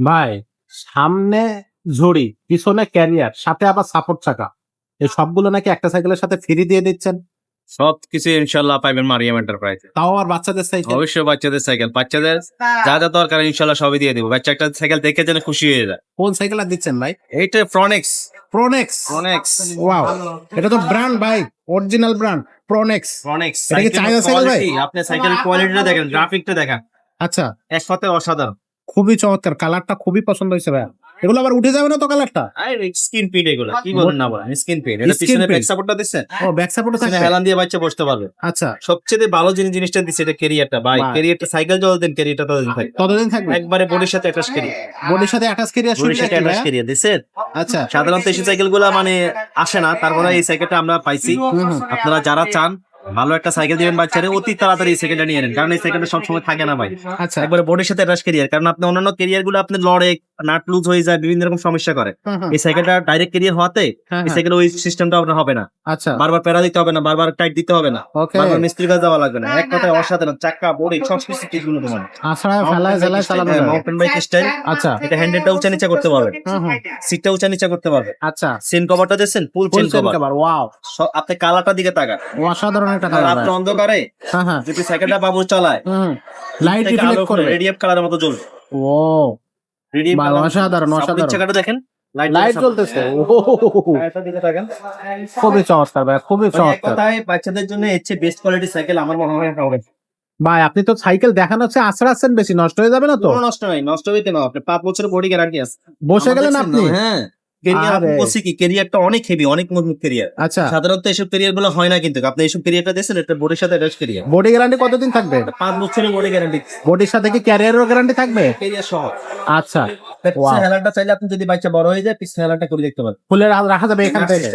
ভাই সামনে ঝুড়ি, পিছনে ক্যারিয়ার, সাথে আবার সাপোর্ট চাকা, এই সবগুলো নাকি একটা সাইকেলের সাথে ফ্রি দিয়ে দিচ্ছেন। সবকিছু ইনশাল্লাহ পাইবেন মারিয়াম এন্টারপ্রাইজে। তাও আর বাচ্চাদের সাইকেল। অবশ্যই বাচ্চাদের সাইকেল, বাচ্চাদের যা যা দরকার ইনশাল্লাহ সবই দিয়ে দিব। বাচ্চা একটা সাইকেল দেখে যেন খুশি হয়ে যায়। কোন সাইকেল আর দিচ্ছেন ভাই? এইটা প্রনেক্স। প্রোনেক্স। প্রনেক্স ওয়াও, এটা তো ব্র্যান্ড ভাই, অরিজিনাল ব্র্যান্ড প্রোনেক্স। প্রনেক্স এটা কি চায়না সাইকেল ভাই? আপনি সাইকেল কোয়ালিটিটা দেখেন, গ্রাফিকটা দেখেন, আচ্ছা, এক কথায় অসাধারণ। খুবই চমৎকার, কালারটা খুবই পছন্দ হয়েছে ভাই। এগুলো আবার উঠে যাবে না তো কালারটা? আর স্কিন প্রিন্ট, এগুলো কি বলেন না বলেন, স্কিন প্রিন্ট। এটা Skin পিছনে print। ব্যাক সাপোর্টটা দিচ্ছেন, ও ব্যাক সাপোর্টও পিছনে থাকবে। হেলান দিয়ে বাচ্চা বসতে পারবে। আচ্ছা, সবচেয়ে ভালো জিনিসটা দিচ্ছে এটা ক্যারিয়ারটা ভাই। বাহ। ক্যারিয়ারটা সাইকেল যতদিন ক্যারিয়ারটা ততদিন থাকে, ততদিন থাকবে। একবারে বডির সাথে অ্যাটাচ ক্যারিয়ার। বডির সাথে অ্যাটাচ ক্যারিয়ার বডির সুবিধা সাথে কি অ্যাটাচ ভাই? ক্যারিয়ার দিচ্ছেন। আচ্ছা, সাধারণত এই সাইকেল গুলা মানে আসে না, তারপরে এই সাইকেলটা আমরা পাইছি। আপনারা যারা চান ভালো একটা সাইকেল দিবেন বাচ্চারে, অতি তাড়াতাড়ি এই সাইকেলটা নিয়ে নেন, কারণ এই সাইকেলটা সবসময় থাকে না ভাই। আচ্ছা, একবারে বডির সাথে অ্যাটাচ ক্যারিয়ার, কারণ আপনি অন্যান্য ক্যারিয়ার গুলো আপনি লড়ে নাট লুজ হয়ে যায়, বিভিন্ন রকম সমস্যা করে। এই সাইকেলটা ডাইরেক্ট ক্যারিয়ার হওয়াতে হ্যাঁ, এই সাইকেল ওই সিস্টেমটা আপনার হবে না। আচ্ছা, বারবার প্যারা দিতে হবে না, বারবার টাইট দিতে হবে না, ওকে। বারবার মিস্ত্রি কাজ দেওয়া লাগবে না। এক কথায় অসাধারণ, চাকা বডি সবকিছু ঠিক উন্নত মানের। আসলে ফেলায় ফেলায় চালানো যাবে। Mountain bike style. আচ্ছা, এটা হ্যান্ডেলটা উঁচা নিচা করতে পারবেন, সিটটা উঁচা নিচা করতে পারবেন। আচ্ছা, চেন কভারটা দিচ্ছেন ফুল চেন কভার। কভার, ওয়াও, আপনি কালারটার দিকে তাকান, অসাধারণ একটা আর কালার আপনি ভাই। অন্ধকারে হ্যাঁ হ্যাঁ, যদি সাইকেলটা বাবু চালায়, লাইট রিফ্লেক্ট করবে। রেডিয়াম কালারের মতো জ্বলবে। ও রেডিয়াম ভাই, কালার। অসাধারণ অসাধারণ। চাকাটা দেখেন, লাইট জ্বলতেছে। এটার দিকে তাকান। খুবই চমৎকার ভাই, খুবই মানে এক চমৎকার কথায় বাচ্চাদের জন্য এর চেয়ে বেস্ট কোয়ালিটি সাইকেল আমার মনে হয় হবে। ভাই। আপনি তো সাইকেল দেখানো হচ্ছে আছড়াচ্ছেন বেশি, নষ্ট হয়ে যাবে না তো? কোনো নষ্ট নাই, নষ্ট হইতে না। আপনি 5 বছরের বডি গ্যারান্টি আছে। বসে আমার গেলেন দেখছেন আপনি? না? হ্যাঁ, ক্যারিয়ার আপনি আরে। বলছি কি, ক্যারিয়ারটা অনেক হেভি, অনেক মজবুত ক্যারিয়ার। আচ্ছা, সাধারণত এসব ক্যারিয়ার গুলো হয় না, কিন্তু আপনি এইসব ক্যারিয়ারটা দিয়েছেন, এটা বডির সাথে অ্যাটাচ ক্যারিয়ার। বডি গ্যারান্টি কতদিন থাকবে? 5 বছরের বডি গ্যারান্টি, বডির সাথে কি ক্যারিয়ারেরও গ্যারান্টি থাকবে? ক্যারিয়ার সহ। আচ্ছা, পিছনে হেলানটা চাইলে আপনি যদি বাচ্চা বড় হয়ে যায়, পিছনে হেলানটা করে দেখতে পারেন। ফুলের রাখা যাবে এখান থেকে।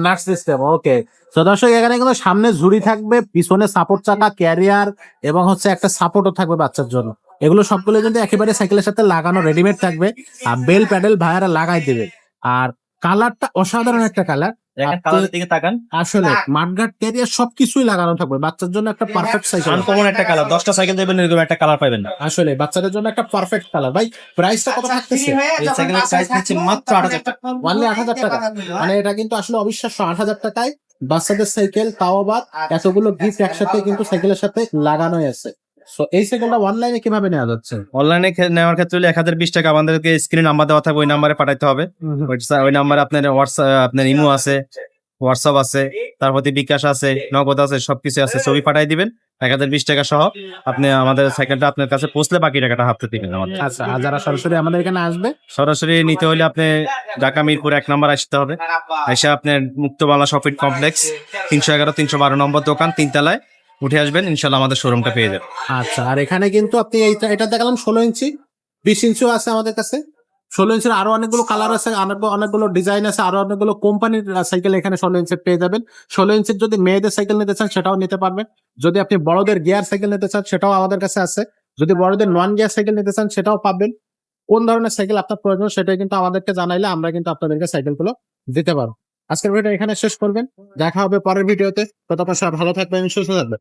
নাট সিস্টেম, ওকে। তো দর্শক, এখানে কিন্তু সামনে ঝুড়ি থাকবে, পিছনে সাপোর্ট চাকা, ক্যারিয়ার এবং হচ্ছে একটা সাপোর্টও থাকবে বাচ্চার জন্য। এগুলো সবগুলো কিন্তু একেবারে সাইকেলের সাথে লাগানো রেডিমেড থাকবে, আর বেল প্যাডেল ভাইয়ারা লাগাই দেবে। আর কালারটা অসাধারণ একটা কালার। দেখেন কালারের দিকে তাকান, আসলে মাঠঘাট ক্যারিয়ার সবকিছুই লাগানো থাকবে, বাচ্চার জন্য একটা পারফেক্ট সাইকেল। আনকমন একটা কালার। 10টা সাইকেল দেবেন এরকম একটা কালার পাবেন না। আসলে বাচ্চাদের জন্য একটা পারফেক্ট কালার। ভাই প্রাইসটা কত থাকতেছে? এই সাইকেলের প্রাইস নিচ্ছে মাত্র 8,000 টাকা। অনলি 8,000 টাকা। মানে এটা কিন্তু আসলে অবিশ্বাস্য, 8,000 টাকায় বাচ্চাদের সাইকেল, তাও আবার এতগুলো গিফট একসাথে কিন্তু সাইকেলের সাথে লাগানোই আছে। সো এই সাইকেলটা অনলাইনে কিভাবে নেওয়া যাচ্ছে? অনলাইনে নেওয়ার ক্ষেত্রে হলে 1020 টাকা আমাদেরকে স্ক্রিনে নাম্বার দেওয়া থাকবে, ওই নাম্বারে পাঠাইতে হবে। ওই নাম্বারে আপনার হোয়াটসঅ্যাপ, আপনার ইমো আছে, হোয়াটসঅ্যাপ আছে, তারপর বিকাশ আছে, নগদ আছে, সবকিছু আছে। ছবি পাঠাই দিবেন 1020 টাকা সহ। আপনি আমাদের সাইকেলটা আপনার কাছে পৌঁছলে বাকি টাকাটা হাতে দিবেন আমাদের। আচ্ছা, আর যারা সরাসরি আমাদের এখানে আসবে? সরাসরি নিতে হলে আপনি ঢাকা মিরপুর 1 নম্বর আসতে হবে। এসে আপনার মুক্তবালা শপিং কমপ্লেক্স 311 312 নম্বর দোকান, 3 তলায় উঠে আসবেন, ইনশাল্লাহ আমাদের শোরুমটা পেয়ে যাবেন। আচ্ছা, আর এখানে কিন্তু আপনি এটা দেখালাম 16 ইঞ্চি, 20 ইঞ্চিও আছে আমাদের কাছে। 16 ইঞ্চির আরো অনেকগুলো কালার আছে, অনেকগুলো ডিজাইন আছে, আরো অনেকগুলো কোম্পানির সাইকেল এখানে 16 ইঞ্চির পেয়ে যাবেন। 16 ইঞ্চির যদি মেয়েদের সাইকেল নিতে চান সেটাও নিতে পারবেন। যদি আপনি বড়দের গিয়ার সাইকেল নিতে চান সেটাও আমাদের কাছে আছে। যদি বড়দের নন গিয়ার সাইকেল নিতে চান সেটাও পাবেন। কোন ধরনের সাইকেল আপনার প্রয়োজন সেটাই কিন্তু আমাদেরকে জানাইলে আমরা কিন্তু আপনাদেরকে সাইকেলগুলো দিতে পারবো। আজকের ভিডিও এখানে শেষ করবেন, দেখা হবে পরের ভিডিওতে। ততক্ষণ সবাই ভালো থাকবেন, সুস্থ থাকবেন।